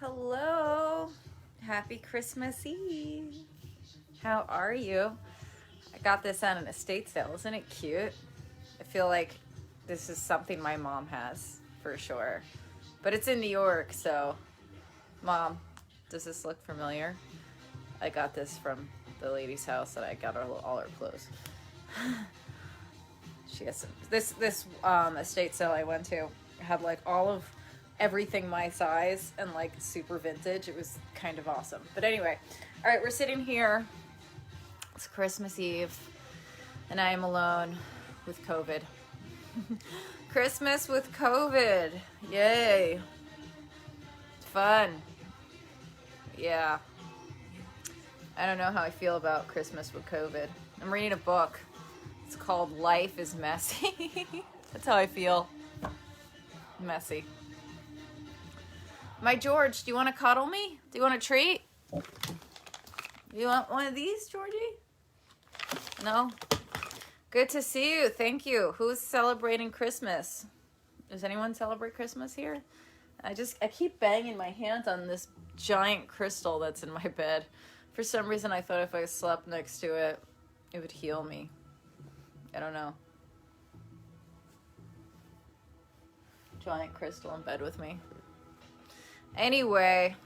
Hello. Happy Christmas Eve. How are you? I got this on an estate sale. Isn't it cute? I feel like this is something my mom has for sure. But it's in New York, so Mom, does this look familiar? I got this from the lady's house that I got all her clothes. She has some, this estate sale I went to had like all of everything my size and like super vintage. It was kind of awesome. But anyway, all right, we're sitting here. It's Christmas Eve and I am alone with COVID. Christmas with COVID. Yay. Fun. Yeah. I don't know how I feel about Christmas with COVID. I'm reading a book. It's called Life is Messy. That's how I feel. Messy. My George, do you want to cuddle me? Do you want a treat? You want one of these, Georgie? No? Good to see you. Thank you. Who's celebrating Christmas? Does anyone celebrate Christmas here? I keep banging my hand on this giant crystal that's in my bed. For some reason, I thought if I slept next to it, it would heal me. I don't know. Giant crystal in bed with me. Anyway.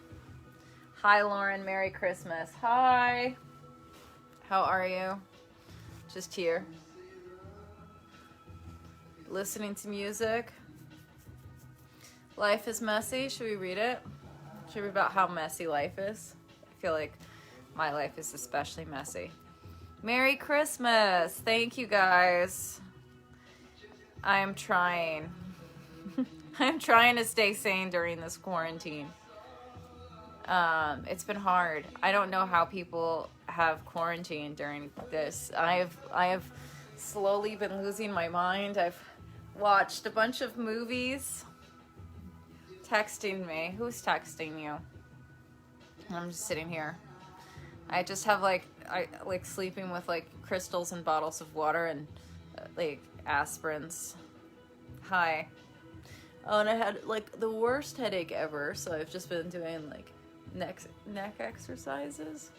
Hi, Lauren. Merry Christmas. Hi. How are you? Just here. Listening to music. Life is messy. Should we read it? Should we read about how messy life is? I feel like my life is especially messy. Merry Christmas. Thank you, guys. I'm trying. I'm trying to stay sane during this quarantine. It's been hard. I don't know how people have quarantined during this. I have slowly been losing my mind. I've watched a bunch of movies. Texting me. Who's texting you? I'm just sitting here. I just have I sleeping with like crystals and bottles of water and like aspirins. Hi. Oh, and I had like the worst headache ever, so I've just been doing like neck exercises.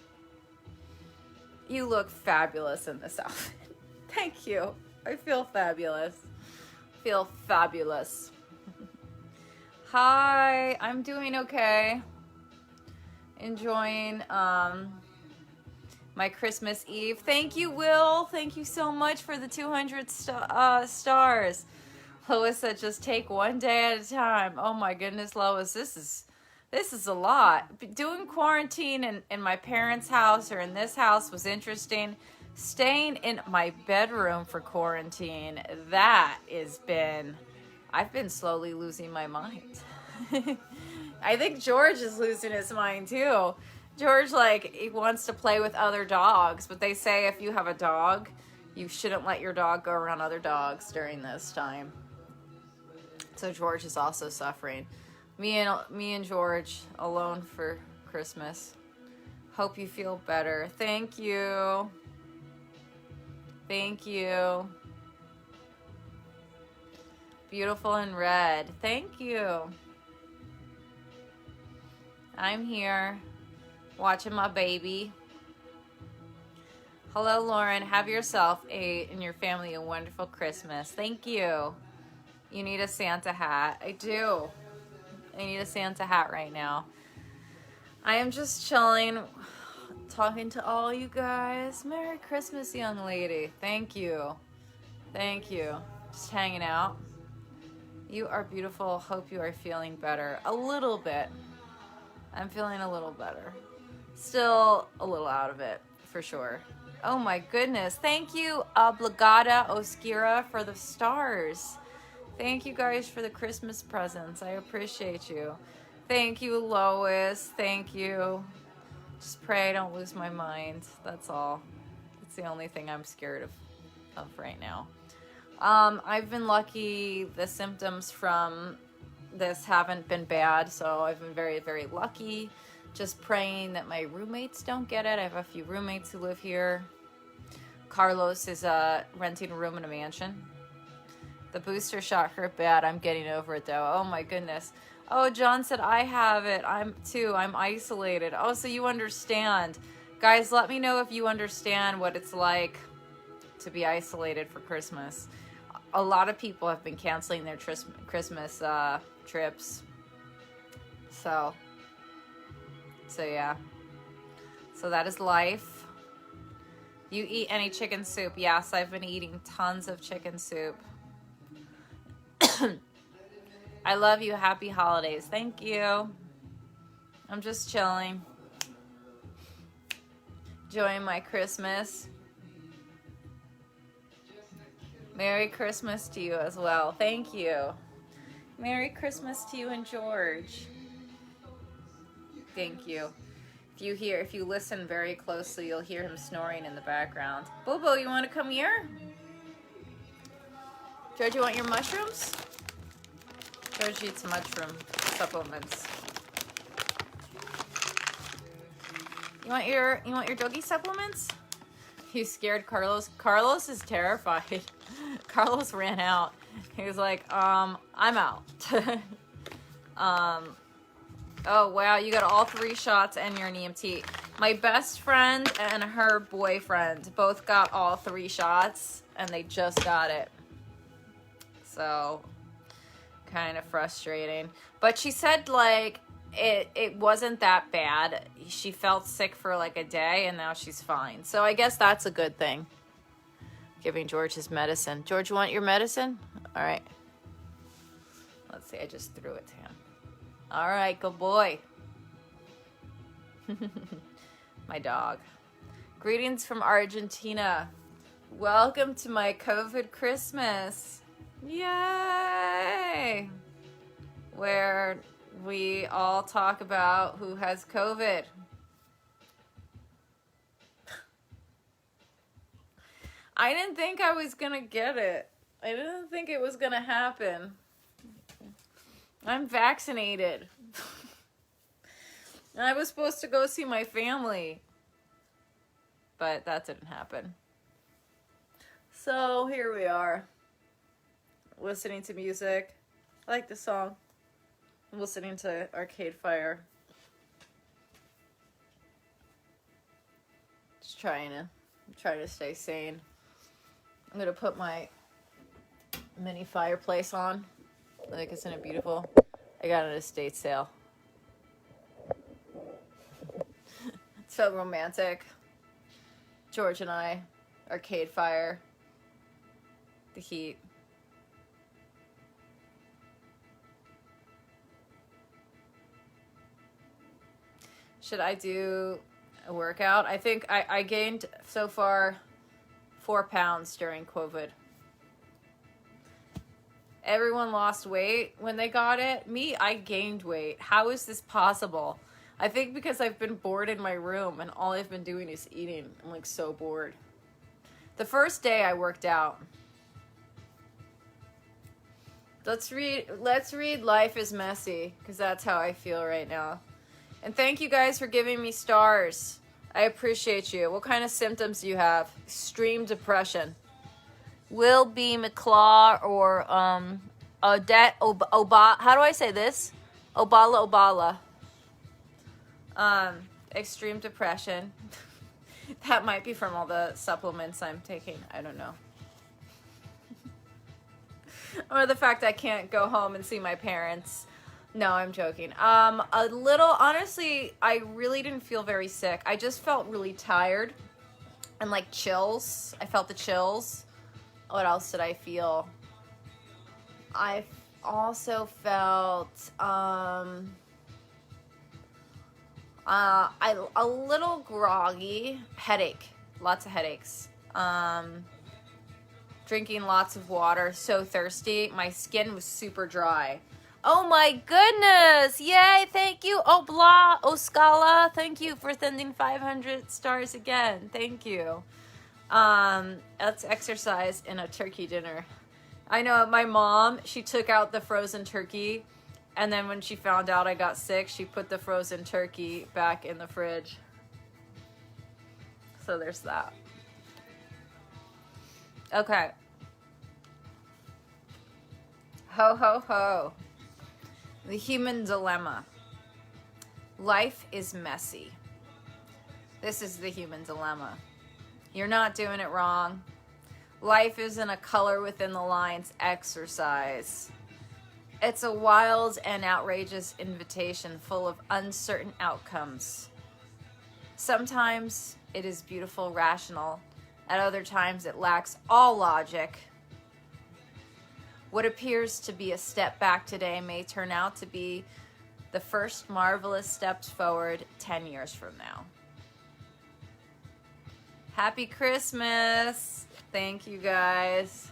You look fabulous in this outfit. Thank you. I feel fabulous. Feel fabulous. Hi, I'm doing okay. Enjoying my Christmas Eve. Thank you, Will. Thank you so much for the 200 stars. Lois said, just take one day at a time. Oh my goodness, Lois, this is a lot. Doing quarantine in my parents' house or in this house was interesting. Staying in my bedroom for quarantine, I've been slowly losing my mind. I think George is losing his mind too. George, he wants to play with other dogs, but they say if you have a dog, you shouldn't let your dog go around other dogs during this time. So George is also suffering. Me and George alone for Christmas. Hope you feel better. Thank you. Thank you. Beautiful in red. Thank you. I'm here watching my baby. Hello, Lauren. Have yourself and your family a wonderful Christmas. Thank you. You need a Santa hat. I do. I need a Santa hat right now. I am just chilling, talking to all you guys. Merry Christmas, young lady. Thank you. Thank you. Just hanging out. You are beautiful. Hope you are feeling better. A little bit. I'm feeling a little better. Still a little out of it, for sure. Oh my goodness. Thank you, Obligata Oskira, for the stars. Thank you guys for the Christmas presents. I appreciate you. Thank you, Lois. Thank you. Just pray I don't lose my mind. That's all. It's the only thing I'm scared of right now. I've been lucky. The symptoms from this haven't been bad, so I've been very, very lucky. Just praying that my roommates don't get it. I have a few roommates who live here. Carlos is renting a room in a mansion. The booster shot hurt bad. I'm getting over it, though. Oh, my goodness. Oh, John said, I have it. I'm isolated. Oh, so you understand. Guys, let me know if you understand what it's like to be isolated for Christmas. A lot of people have been canceling their Christmas trips. So yeah. So that is life. You eat any chicken soup? Yes, I've been eating tons of chicken soup. I love you. Happy holidays. Thank you. I'm just chilling. Enjoying my Christmas. Merry Christmas to you as well. Thank you. Merry Christmas to you and George. Thank you. If you listen very closely, you'll hear him snoring in the background. Bobo, you want to come here? George, you want your mushrooms? George eats mushroom supplements. You want your doggy supplements? He's scared Carlos. Carlos is terrified. Carlos ran out. He was like, I'm out. Oh, wow, you got all 3 shots and you're an EMT. My best friend and her boyfriend both got all 3 shots, and they just got it. So, kind of frustrating. But she said, like, it wasn't that bad. She felt sick for, like, a day, and now she's fine. So I guess that's a good thing. Giving George his medicine. George, you want your medicine? All right. Let's see, I just threw it to him. All right, good boy. My dog. Greetings from Argentina. Welcome to my COVID Christmas. Yay! Where we all talk about who has COVID. I didn't think I was gonna get it. I didn't think it was gonna happen. I'm vaccinated. I was supposed to go see my family, but that didn't happen. So here we are, listening to music. I like the song. I'm listening to Arcade Fire. Just trying to stay sane. I'm gonna put my mini fireplace on. Like, isn't it beautiful? I got it at an estate sale. It's so romantic. George and I, Arcade Fire, the heat. Should I do a workout? I think I gained so far 4 pounds during COVID. Everyone lost weight when they got it. Me, I gained weight. How is this possible? I think because I've been bored in my room and all I've been doing is eating. I'm like so bored. The first day I worked out. Let's read Life is Messy, because that's how I feel right now. And thank you guys for giving me stars. I appreciate you. What kind of symptoms do you have? Extreme depression. Will B. McClaw or Odette Obala. How do I say this? Obala. Extreme depression. That might be from all the supplements I'm taking. I don't know. Or the fact I can't go home and see my parents. No, I'm joking. A little, honestly, I really didn't feel very sick. I just felt really tired and like chills. I felt the chills. What else did I feel? I also felt a little groggy, headache, lots of headaches. Drinking lots of water, so thirsty. My skin was super dry. Oh my goodness! Yay! Thank you, Obla Oscala. Thank you for sending 500 stars again. Thank you. Let's exercise in a turkey dinner. I know my mom, she took out the frozen turkey, and then when she found out I got sick, she put the frozen turkey back in the fridge. So there's that. Okay. Ho, ho, ho. The human dilemma. Life is messy. This is the human dilemma. You're not doing it wrong. Life isn't a color within the lines exercise. It's a wild and outrageous invitation full of uncertain outcomes. Sometimes it is beautiful, rational. At other times it lacks all logic. What appears to be a step back today may turn out to be the first marvelous steps forward 10 years from now. Happy Christmas! Thank you guys.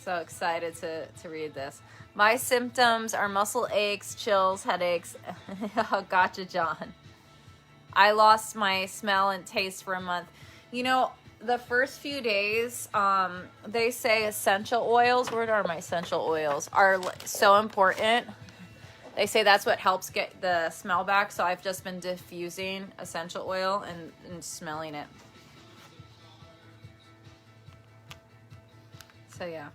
So excited to read this. My symptoms are muscle aches, chills, headaches. Gotcha, John. I lost my smell and taste for a month. You know, the first few days, they say essential oils, where are my essential oils, are so important. They say that's what helps get the smell back. So I've just been diffusing essential oil and smelling it. So yeah.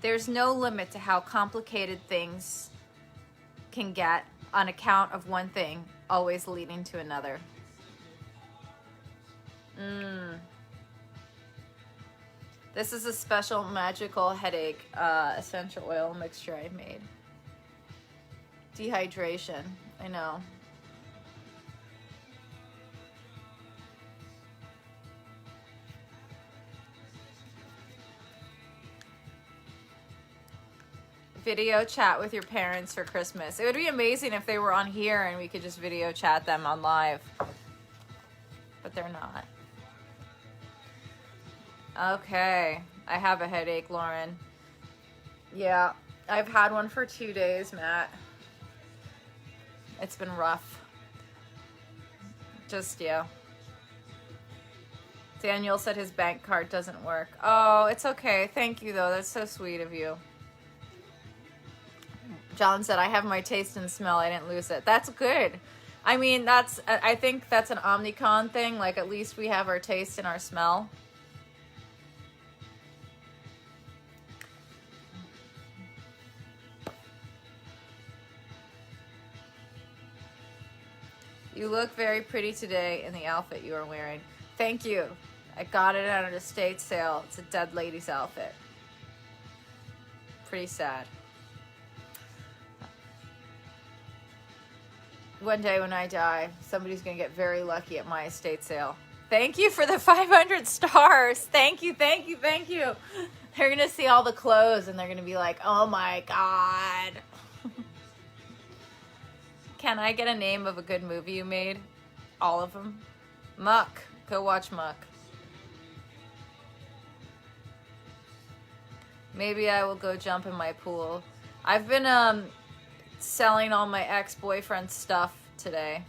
There's no limit to how complicated things can get on account of one thing always leading to another. This is a special magical headache essential oil mixture I made. Dehydration, I know. Video chat with your parents for Christmas. It would be amazing if they were on here and we could just video chat them on live. But they're not. Okay. I have a headache, Lauren. Yeah. I've had one for 2 days, Matt. It's been rough. Just, yeah. Daniel said his bank card doesn't work. Oh, it's okay. Thank you, though. That's so sweet of you. John said, I have my taste and smell. I didn't lose it. That's good. I mean, I think that's an Omnicon thing. Like, at least we have our taste and our smell. You look very pretty today in the outfit you are wearing. Thank you. I got it at an estate sale. It's a dead lady's outfit. Pretty sad. One day when I die, somebody's going to get very lucky at my estate sale. Thank you for the 500 stars. Thank you, thank you, thank you. They're going to see all the clothes and they're going to be like, oh my God. Can I get a name of a good movie you made? All of them? Muck. Go watch Muck. Maybe I will go jump in my pool. I've been selling all my ex-boyfriend's stuff today.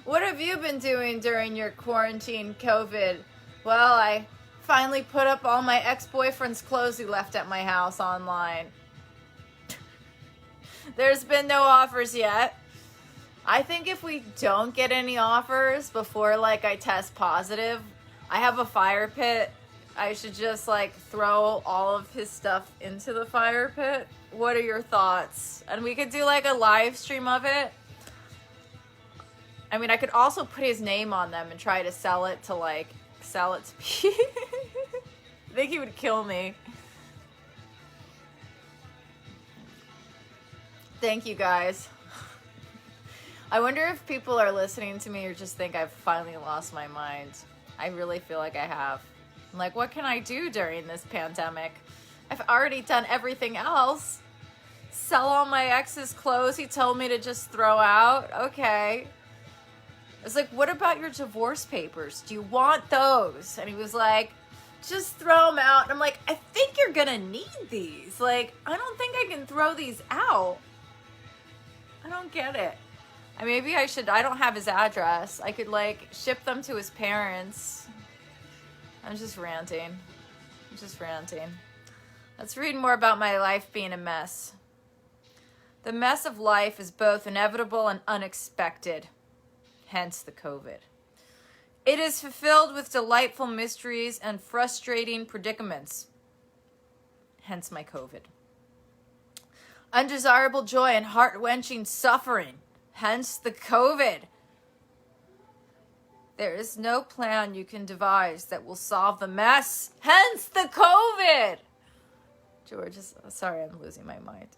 What have you been doing during your quarantine COVID? Well, I finally put up all my ex-boyfriend's clothes he left at my house online. There's been no offers yet. I think if we don't get any offers before like I test positive, I have a fire pit. I should just like throw all of his stuff into the fire pit. What are your thoughts? And we could do like a live stream of it. I mean, I could also put his name on them and try to sell it to me. I think he would kill me. Thank you guys. I wonder if people are listening to me or just think I've finally lost my mind. I really feel like I have. I'm like, what can I do during this pandemic? I've already done everything else. Sell all my ex's clothes he told me to just throw out. Okay. I was like, what about your divorce papers? Do you want those? And he was like, just throw them out. And I'm like, I think you're going to need these. Like, I don't think I can throw these out. I don't get it. Maybe I should, I don't have his address. I could like ship them to his parents. I'm just ranting. Let's read more about my life being a mess. The mess of life is both inevitable and unexpected. Hence the COVID. It is fulfilled with delightful mysteries and frustrating predicaments. hence my COVID. Undesirable joy and heart-wrenching suffering, hence the COVID. There is no plan you can devise that will solve the mess, hence the COVID. George is, sorry, I'm losing my mind.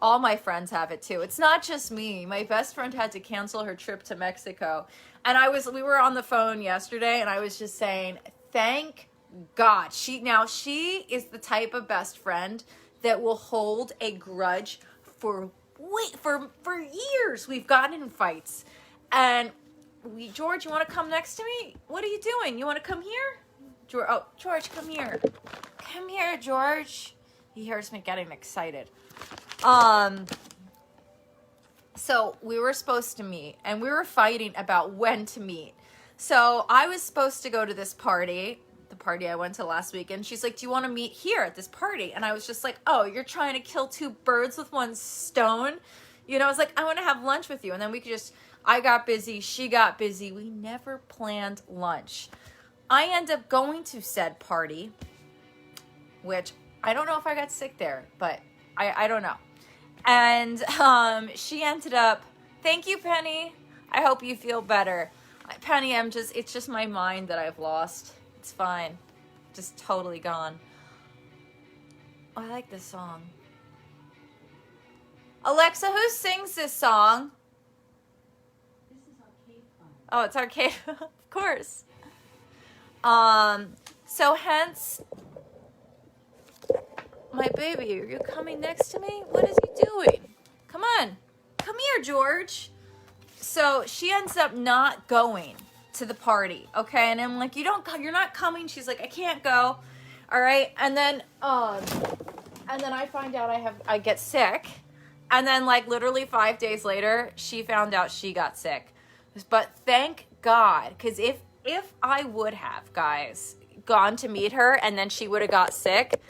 All my friends have it too. It's not just me. My best friend had to cancel her trip to Mexico. And we were on the phone yesterday and I was just saying, thank God. She is the type of best friend that will hold a grudge for years. We've gotten in fights. And George, you want to come next to me? What are you doing? You want to come here? George, come here. Come here, George. He hears me getting excited. So we were supposed to meet and we were fighting about when to meet. So I was supposed to go to this party, the party I went to last week, and she's like, do you want to meet here at this party? And I was just like, oh, you're trying to kill two birds with one stone? You know, I was like, I want to have lunch with you. And then I got busy, she got busy. We never planned lunch. I end up going to said party, which I don't know if I got sick there, but I don't know. And she ended up, thank you, Penny. I hope you feel better. Penny, it's just my mind that I've lost. It's fine. Just totally gone. Oh, I like this song. Alexa, who sings this song? This is Arcade Fire. Oh, it's Arcade, of course. So hence, my baby, are you coming next to me? What is he doing? Come on. Come here, George. So she ends up not going to the party, okay? And I'm like, you're not coming. She's like, I can't go. All right. And then I find out I get sick. And then like literally 5 days later, she found out she got sick. But thank God, because if I would have, guys, gone to meet her and then she would have got sick,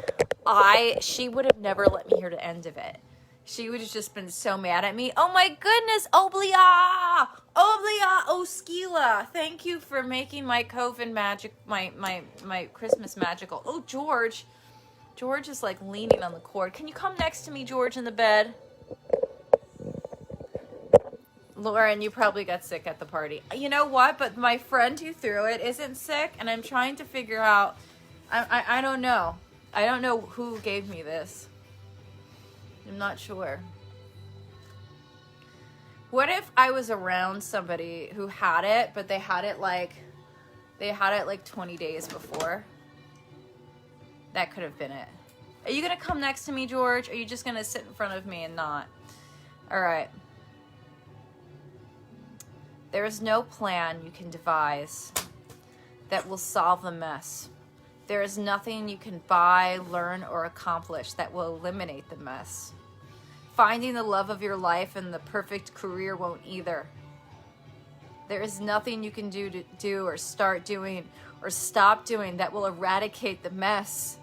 she would have never let me hear the end of it. She would have just been so mad at me. Oh my goodness, Oblia, Oskila. Thank you for making my COVID magic, my Christmas magical. Oh, George is like leaning on the cord. Can you come next to me, George, in the bed? Lauren, you probably got sick at the party. You know what? But my friend who threw it isn't sick, and I'm trying to figure out. I don't know. I don't know who gave me this. I'm not sure. What if I was around somebody who had it, but they had it like 20 days before? That could have been it. Are you gonna come next to me, George? Or are you just gonna sit in front of me and not? All right. There is no plan you can devise that will solve the mess. There is nothing you can buy, learn, or accomplish that will eliminate the mess. Finding the love of your life and the perfect career won't either. There is nothing you can do or start doing or stop doing that will eradicate the mess.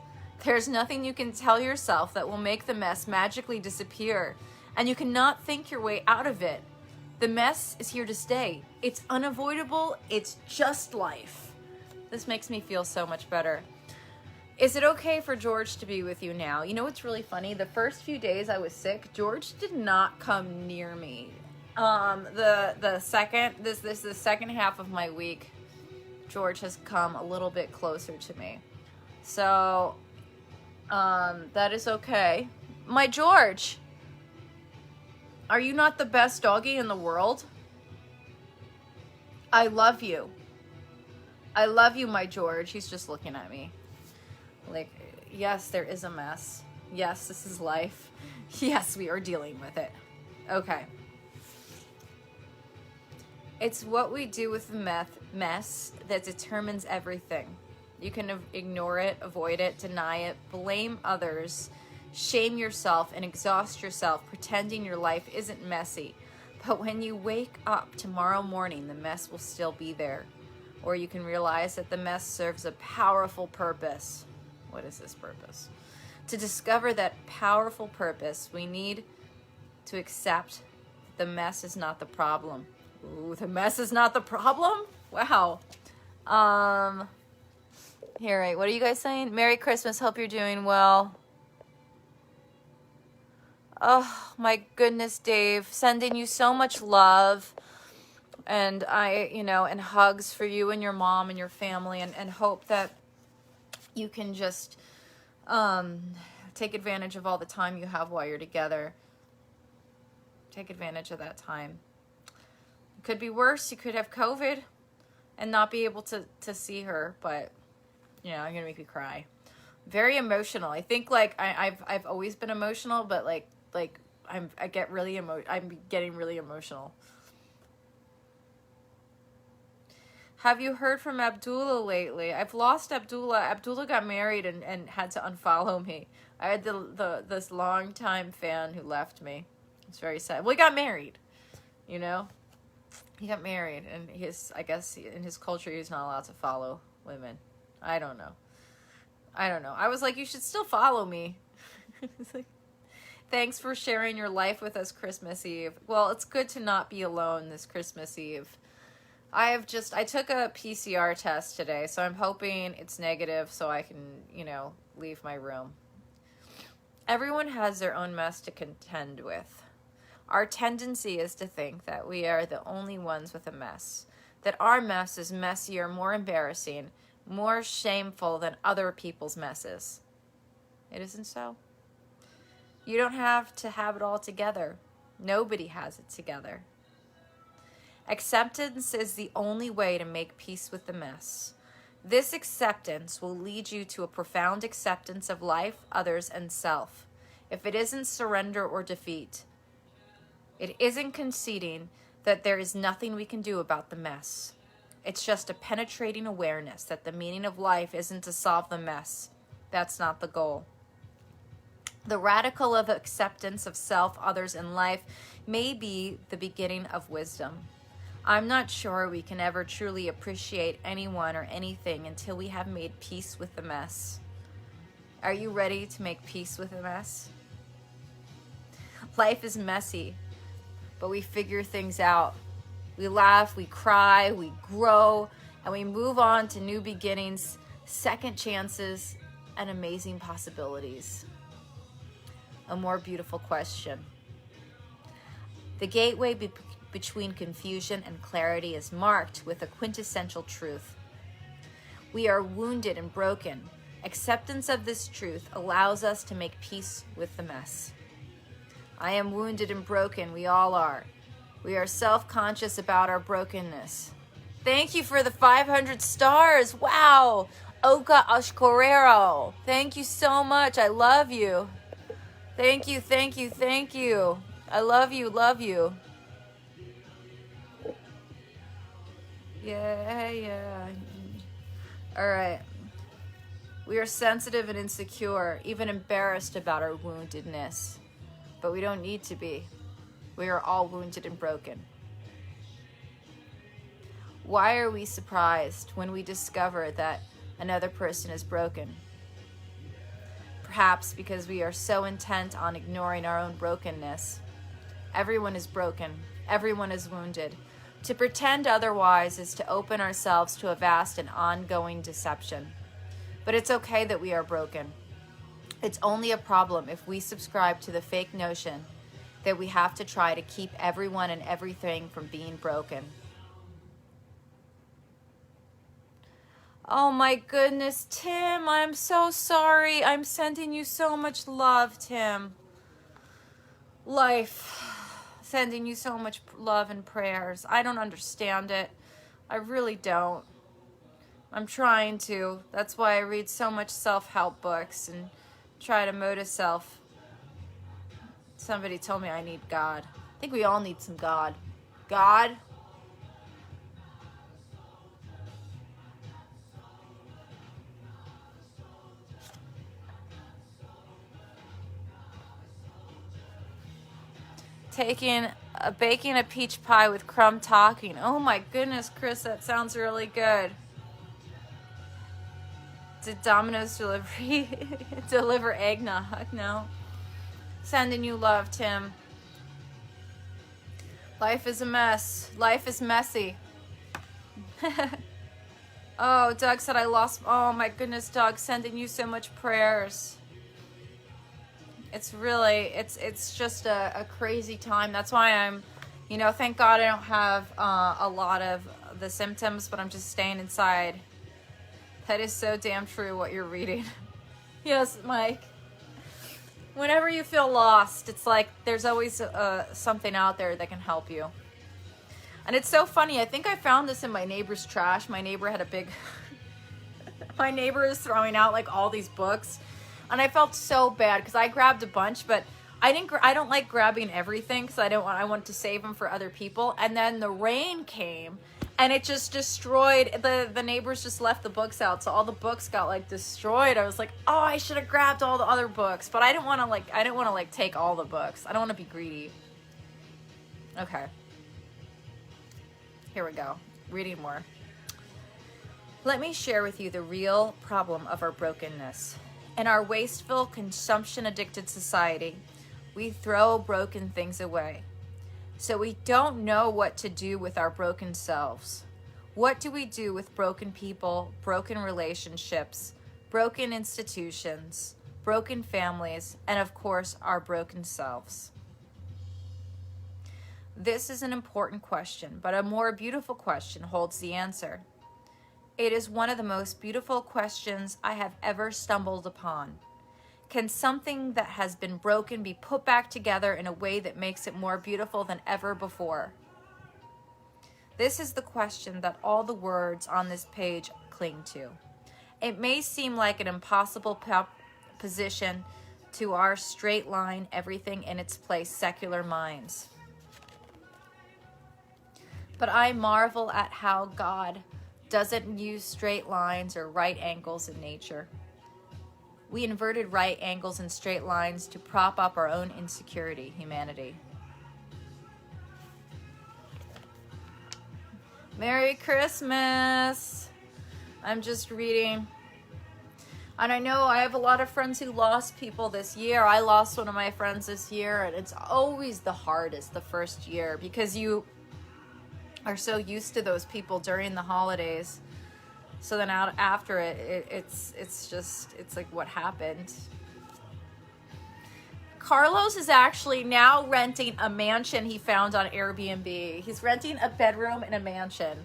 There's nothing you can tell yourself that will make the mess magically disappear, and you cannot think your way out of it. The mess is here to stay. It's unavoidable. It's just life. This makes me feel so much better. Is it okay for George to be with you now? You know what's really funny? The first few days I was sick, George did not come near me. The second half of my week, George has come a little bit closer to me. So, that is okay. My George, are you not the best doggy in the world? I love you. I love you, my George. He's just looking at me. Like, yes, there is a mess. Yes, this is life. Yes, we are dealing with it. Okay. It's what we do with the mess that determines everything. You can ignore it, avoid it, deny it, blame others, shame yourself, and exhaust yourself pretending your life isn't messy. But when you wake up tomorrow morning, the mess will still be there. Or you can realize that the mess serves a powerful purpose. What is this purpose? To discover that powerful purpose, we need to accept the mess is not the problem. Ooh, the mess is not the problem? Wow. Here, right. What are you guys saying? Merry Christmas. Hope you're doing well. Oh my goodness, Dave. Sending you so much love. And and hugs for you and your mom and your family, and hope that you can just take advantage of all the time you have while you're together. Take advantage of that time. It could be worse. You could have COVID and not be able to see her, but you're gonna make me cry. Very emotional. I think I've always been emotional, but I'm getting really emotional. Have you heard from Abdullah lately? I've lost Abdullah. Abdullah got married and had to unfollow me. I had this longtime fan who left me. It's very sad. Well, he got married, He got married, and I guess in his culture he's not allowed to follow women. I don't know. I was like, you should still follow me. It's like, thanks for sharing your life with us Christmas Eve. Well, it's good to not be alone this Christmas Eve. I took a PCR test today, so I'm hoping it's negative so I can, leave my room. Everyone has their own mess to contend with. Our tendency is to think that we are the only ones with a mess, that our mess is messier, more embarrassing, more shameful than other people's messes. It isn't so. You don't have to have it all together. Nobody has it together. Acceptance is the only way to make peace with the mess. This acceptance will lead you to a profound acceptance of life, others, and self. If it isn't surrender or defeat, it isn't conceding that there is nothing we can do about the mess. It's just a penetrating awareness that the meaning of life isn't to solve the mess. That's not the goal. The radical of acceptance of self, others, and life may be the beginning of wisdom. I'm not sure we can ever truly appreciate anyone or anything until we have made peace with the mess. Are you ready to make peace with the mess? Life is messy, but we figure things out. We laugh, we cry, we grow, and we move on to new beginnings, second chances, and amazing possibilities. A more beautiful question. The gateway between confusion and clarity is marked with a quintessential truth. We are wounded and broken. Acceptance of this truth allows us to make peace with the mess. I am wounded and broken. We all are. We are self-conscious about our brokenness. Thank you for the 500 stars. Wow. Oka Ashkorero. Thank you so much. I love you. Thank you, thank you, thank you. I love you, love you. Yeah. All right. We are sensitive and insecure, even embarrassed about our woundedness. But we don't need to be. We are all wounded and broken. Why are we surprised when we discover that another person is broken? Perhaps because we are so intent on ignoring our own brokenness. Everyone is broken. Everyone is wounded. To pretend otherwise is to open ourselves to a vast and ongoing deception. But it's okay that we are broken. It's only a problem if we subscribe to the fake notion that we have to try to keep everyone and everything from being broken. Oh my goodness, Tim, I'm so sorry. I'm sending you so much love, Tim. Life. Sending you so much love and prayers. I don't understand it. I really don't. I'm trying to. That's why I read so much self-help books and try to motivate self. Somebody told me I need God. I think we all need some God. God? Baking a peach pie with crumb talking. Oh my goodness, Chris, that sounds really good. Did Domino's delivery deliver eggnog? No. Sending you love, Tim. Life is a mess. Life is messy. Oh, Doug said I lost. Oh my goodness, Doug, sending you so much prayers. It's really, it's just a crazy time. That's why I'm, thank God I don't have a lot of the symptoms, but I'm just staying inside. That is so damn true what you're reading. Yes, Mike. Whenever you feel lost, it's like there's always something out there that can help you. And it's so funny. I think I found this in my neighbor's trash. My neighbor had a big... My neighbor is throwing out like all these books. And I felt so bad because I grabbed a bunch, but I don't like grabbing everything because I want to save them for other people. And then the rain came and it just destroyed, the neighbors just left the books out. So all the books got like destroyed. I was like, oh, I should have grabbed all the other books, but I didn't want to take all the books. I don't want to be greedy. Okay. Here we go. Reading more. Let me share with you the real problem of our brokenness. In our wasteful, consumption-addicted society, we throw broken things away. So we don't know what to do with our broken selves. What do we do with broken people, broken relationships, broken institutions, broken families, and of course, our broken selves? This is an important question, but a more beautiful question holds the answer. It is one of the most beautiful questions I have ever stumbled upon. Can something that has been broken be put back together in a way that makes it more beautiful than ever before? This is the question that all the words on this page cling to. It may seem like an impossible position to our straight line, everything in its place, secular minds. But I marvel at how God doesn't use straight lines or right angles in nature. We inverted right angles and straight lines to prop up our own insecurity, humanity. Merry Christmas! I'm just reading. And I know I have a lot of friends who lost people this year. I lost one of my friends this year, and it's always the hardest the first year because you are so used to those people during the holidays. So then after it's like what happened. Carlos is actually now renting a mansion he found on Airbnb. He's renting a bedroom in a mansion.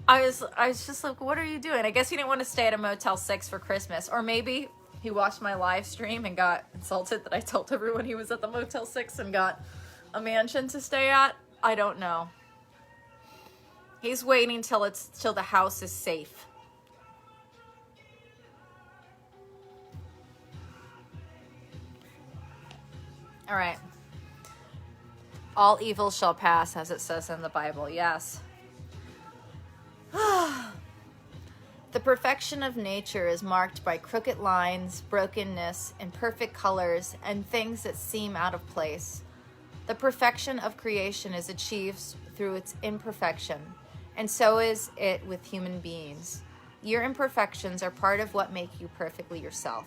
I was just like, what are you doing? I guess he didn't want to stay at a Motel 6 for Christmas. Or maybe he watched my live stream and got insulted that I told everyone he was at the Motel 6 and got a mansion to stay at. I don't know. He's waiting till the house is safe. All right. All evil shall pass, as it says in the Bible. Yes. The perfection of nature is marked by crooked lines, brokenness, imperfect colors, and things that seem out of place. The perfection of creation is achieved through its imperfection. And so is it with human beings. Your imperfections are part of what make you perfectly yourself.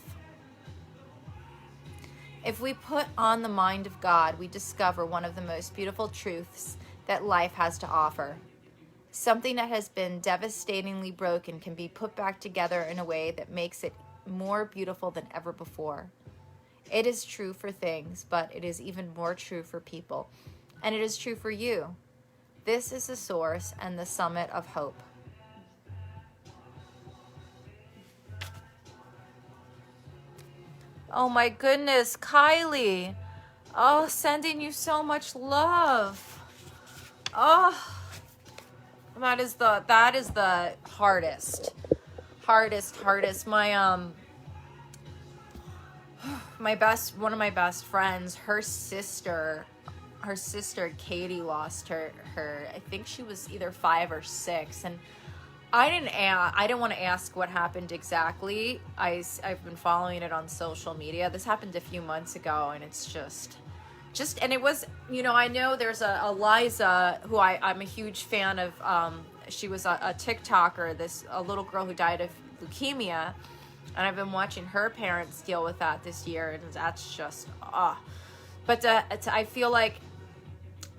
If we put on the mind of God, we discover one of the most beautiful truths that life has to offer. Something that has been devastatingly broken can be put back together in a way that makes it more beautiful than ever before. It is true for things, but it is even more true for people. And it is true for you. This is the source and the summit of hope. Oh my goodness, Kylie. Oh, sending you so much love. Oh, that is the hardest. One of my best friends, her sister Katie lost her. I think she was either 5 or 6, and I didn't want to ask what happened exactly. I've been following it on social media. This happened a few months ago, and it's just and it was, I know there's a Liza who I'm a huge fan of. She was a TikToker, a little girl who died of leukemia, and I've been watching her parents deal with that this year, and that's just But I feel like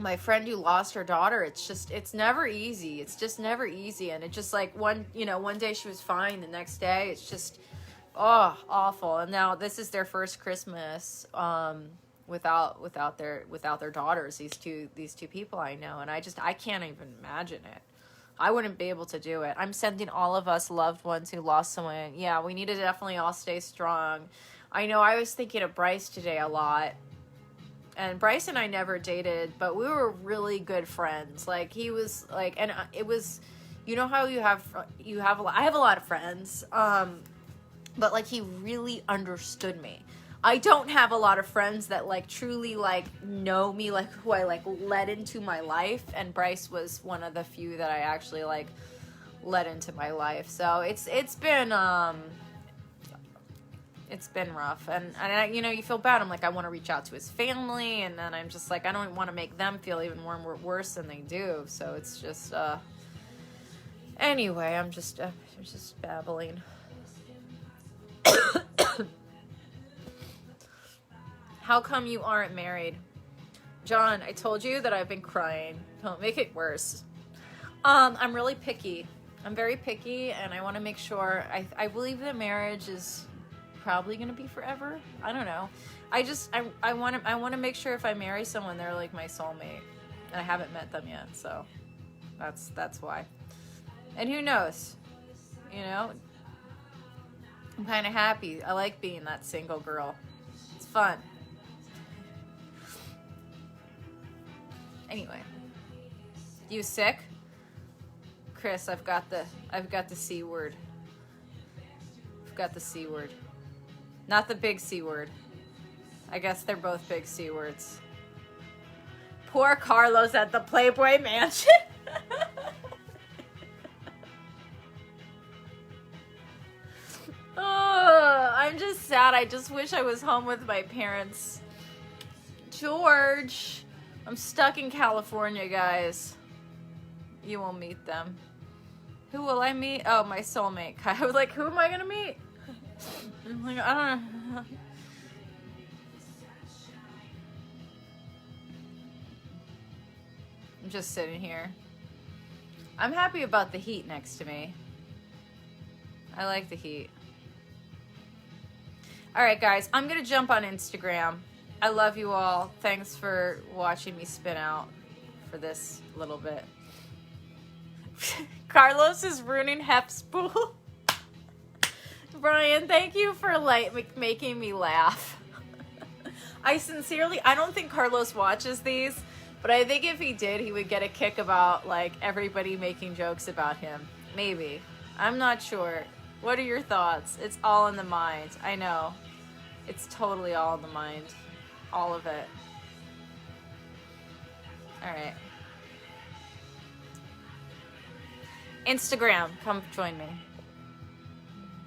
my friend who lost her daughter, it's never easy. It's just never easy. And it just like one day she was fine. The next day, it's just Oh, awful. And now this is their first Christmas without their daughters, these two people I know, and I can't even imagine it. I wouldn't be able to do it. I'm sending all of us loved ones who lost someone. Yeah, we need to definitely all stay strong. I know I was thinking of Bryce today a lot. And Bryce and I never dated, but we were really good friends. Like, he was like, and it was, you know how you have I have a lot of friends, but like, he really understood me. I don't have a lot of friends that like truly like know me, like who I like let into my life, and Bryce was one of the few that I actually like let into my life. So it's been rough, and I, you know, you feel bad. I'm like, I want to reach out to his family, and then I'm just like, I don't want to make them feel even more worse than they do. So it's just anyway, I'm just babbling. How come you aren't married? John, I told you that I've been crying. Don't make it worse. I'm really picky. I'm very picky, and I want to make sure. I believe that marriage is probably going to be forever. I don't know. I want to make sure if I marry someone, they're like my soulmate. And I haven't met them yet, so that's why. And who knows? You know? I'm kind of happy. I like being that single girl. It's fun. Anyway, you sick? Chris, I've got the C word. I've got the C word. Not the big C word. I guess they're both big C words. Poor Carlos at the Playboy Mansion. Oh, I'm just sad. I just wish I was home with my parents. George. I'm stuck in California, guys. You will meet them. Who will I meet? Oh, my soulmate. I was like, who am I going to meet? I'm like, I don't know. I'm just sitting here. I'm happy about the heat next to me. I like the heat. All right, guys. I'm going to jump on Instagram. I love you all. Thanks for watching me spin out for this little bit. Carlos is ruining Hep Spool. Brian, thank you for like making me laugh. I don't think Carlos watches these, but I think if he did, he would get a kick about like everybody making jokes about him. Maybe. I'm not sure. What are your thoughts? It's all in the mind. I know. It's totally all in the mind. All of it. All right. Instagram, come join me.